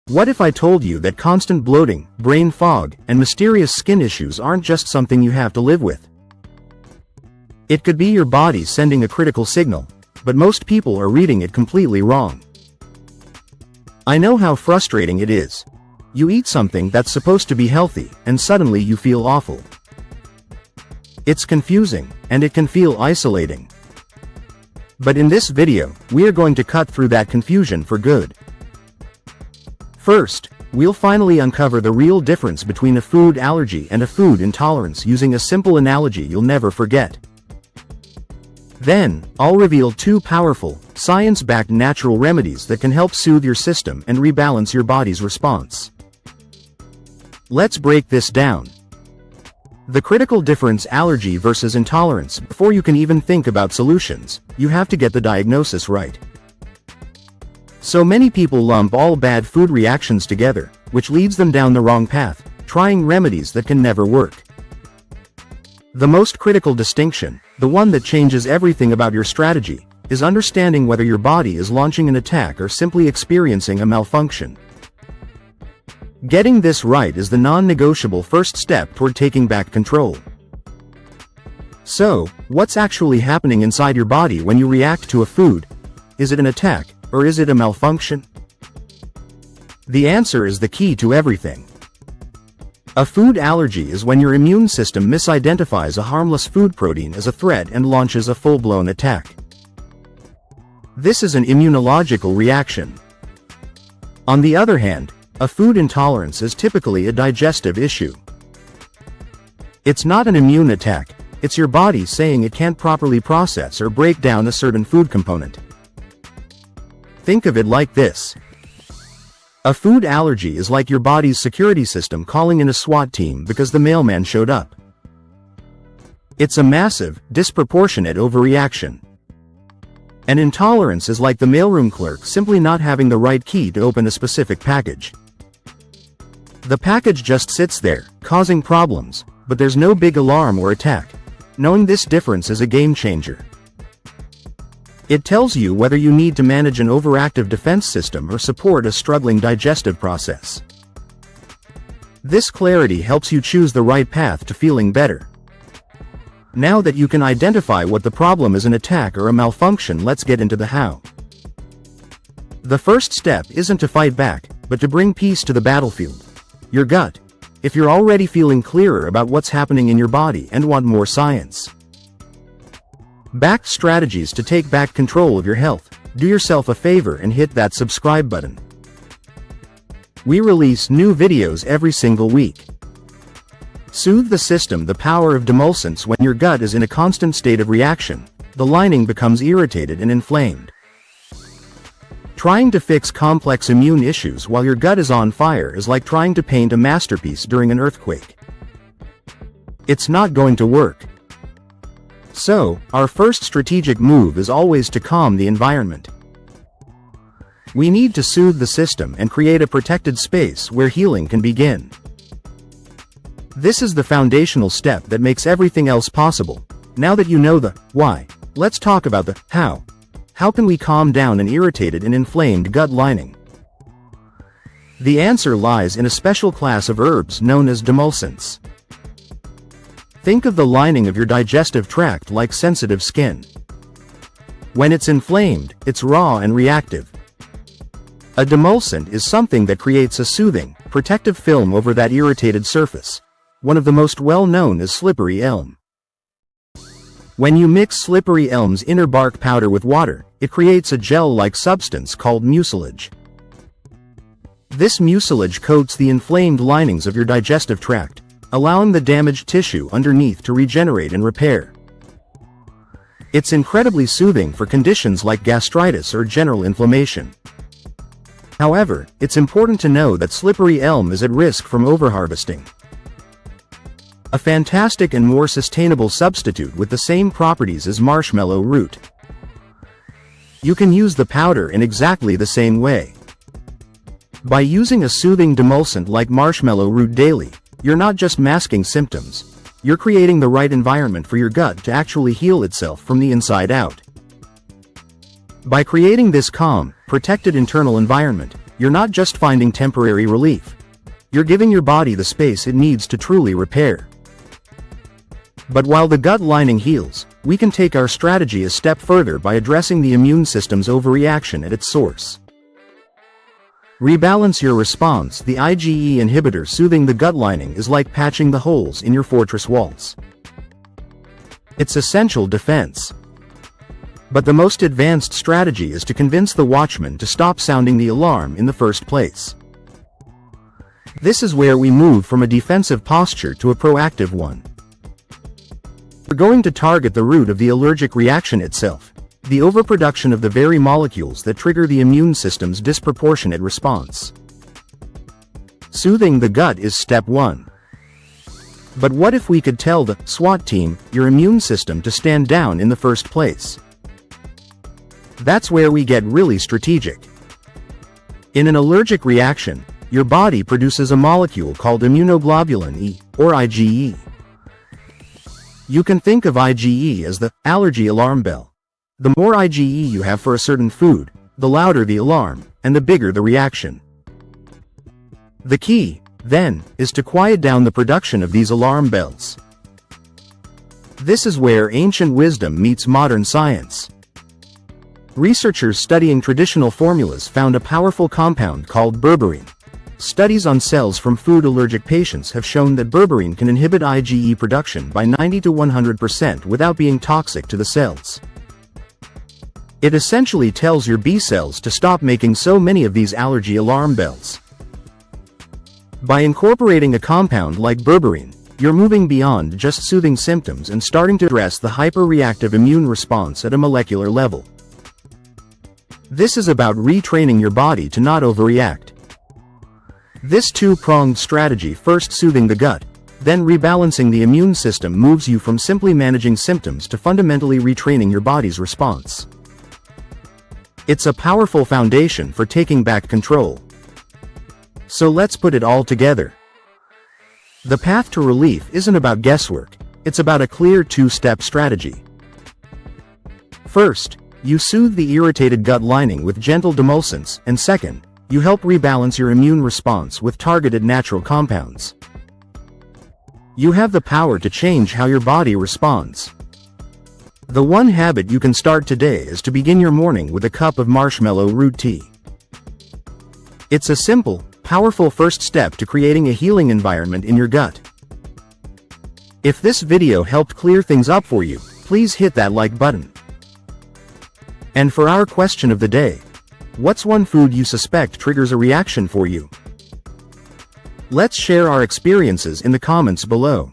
What if I told you that constant bloating, brain fog, and mysterious skin issues aren't just something you have to live with? It could be your body sending a critical signal, but most people are reading it completely wrong. I know how frustrating it is. You eat something that's supposed to be healthy, and suddenly you feel awful. It's confusing, and it can feel isolating. But in this video, we are going to cut through that confusion for good. First, we'll finally uncover the real difference between a food allergy and a food intolerance using a simple analogy you'll never forget. Then, I'll reveal two powerful, science-backed natural remedies that can help soothe your system and rebalance your body's response. Let's break this down. The critical difference: allergy versus intolerance. Before you can even think about solutions, you have to get the diagnosis right. So many people lump all bad food reactions together, which leads them down the wrong path, trying remedies that can never work. The most critical distinction, the one that changes everything about your strategy, is understanding whether your body is launching an attack or simply experiencing a malfunction. Getting this right is the non-negotiable first step toward taking back control. So, what's actually happening inside your body when you react to a food? Is it an attack, or is it a malfunction? The answer is the key to everything. A food allergy is when your immune system misidentifies a harmless food protein as a threat and launches a full-blown attack. This is an immunological reaction. On the other hand, a food intolerance is typically a digestive issue. It's not an immune attack, it's your body saying it can't properly process or break down a certain food component. Think of it like this. A food allergy is like your body's security system calling in a SWAT team because the mailman showed up. It's a massive, disproportionate overreaction. An intolerance is like the mailroom clerk simply not having the right key to open a specific package. The package just sits there, causing problems, but there's no big alarm or attack. Knowing this difference is a game changer. It tells you whether you need to manage an overactive defense system or support a struggling digestive process. This clarity helps you choose the right path to feeling better. Now that you can identify what the problem is, an attack or a malfunction, let's get into the how. The first step isn't to fight back, but to bring peace to the battlefield. Your gut. If you're already feeling clearer about what's happening in your body and want more science backed strategies to take back control of your health, do yourself a favor and hit that subscribe button. We release new videos every single week. Soothe the system. The power of demulcents. When your gut is in a constant state of reaction, the lining becomes irritated and inflamed. Trying to fix complex immune issues while your gut is on fire is like trying to paint a masterpiece during an earthquake. It's not going to work. So, our first strategic move is always to calm the environment. We need to soothe the system and create a protected space where healing can begin. This is the foundational step that makes everything else possible. Now that you know the why, let's talk about the how. How can we calm down an irritated and inflamed gut lining? The answer lies in a special class of herbs known as demulcents. Think of the lining of your digestive tract like sensitive skin. When it's inflamed, it's raw and reactive. A demulcent is something that creates a soothing, protective film over that irritated surface. One of the most well-known is slippery elm. When you mix slippery elm's inner bark powder with water, it creates a gel-like substance called mucilage. This mucilage coats the inflamed linings of your digestive tract, allowing the damaged tissue underneath to regenerate and repair. It's incredibly soothing for conditions like gastritis or general inflammation. However, it's important to know that slippery elm is at risk from overharvesting. A fantastic and more sustainable substitute with the same properties is marshmallow root. You can use the powder in exactly the same way. By using a soothing demulcent like marshmallow root daily, you're not just masking symptoms, you're creating the right environment for your gut to actually heal itself from the inside out. By creating this calm, protected internal environment, you're not just finding temporary relief. You're giving your body the space it needs to truly repair. But while the gut lining heals, we can take our strategy a step further by addressing the immune system's overreaction at its source. Rebalance your response. The IgE inhibitor soothing the gut lining is like patching the holes in your fortress walls. It's essential defense. But the most advanced strategy is to convince the watchman to stop sounding the alarm in the first place. This is where we move from a defensive posture to a proactive one. We're going to target the root of the allergic reaction itself, the overproduction of the very molecules that trigger the immune system's disproportionate response. Soothing the gut is step 1. But what if we could tell the SWAT team, your immune system, to stand down in the first place? That's where we get really strategic. In an allergic reaction, your body produces a molecule called immunoglobulin E, or IgE. You can think of IgE as the allergy alarm bell. The more IgE you have for a certain food, the louder the alarm, and the bigger the reaction. The key, then, is to quiet down the production of these alarm bells. This is where ancient wisdom meets modern science. Researchers studying traditional formulas found a powerful compound called berberine. Studies on cells from food allergic patients have shown that berberine can inhibit IgE production by 90 to 100% without being toxic to the cells. It essentially tells your B cells to stop making so many of these allergy alarm bells. By incorporating a compound like berberine, you're moving beyond just soothing symptoms and starting to address the hyperreactive immune response at a molecular level. This is about retraining your body to not overreact. This two-pronged strategy, first soothing the gut, then rebalancing the immune system, moves you from simply managing symptoms to fundamentally retraining your body's response. It's a powerful foundation for taking back control. So let's put it all together. The path to relief isn't about guesswork, it's about a clear two-step strategy. First, you soothe the irritated gut lining with gentle demulcents, and second, you help rebalance your immune response with targeted natural compounds. You have the power to change how your body responds. The one habit you can start today is to begin your morning with a cup of marshmallow root tea. It's a simple, powerful first step to creating a healing environment in your gut. If this video helped clear things up for you, please hit that like button. And for our question of the day, what's one food you suspect triggers a reaction for you? Let's share our experiences in the comments below.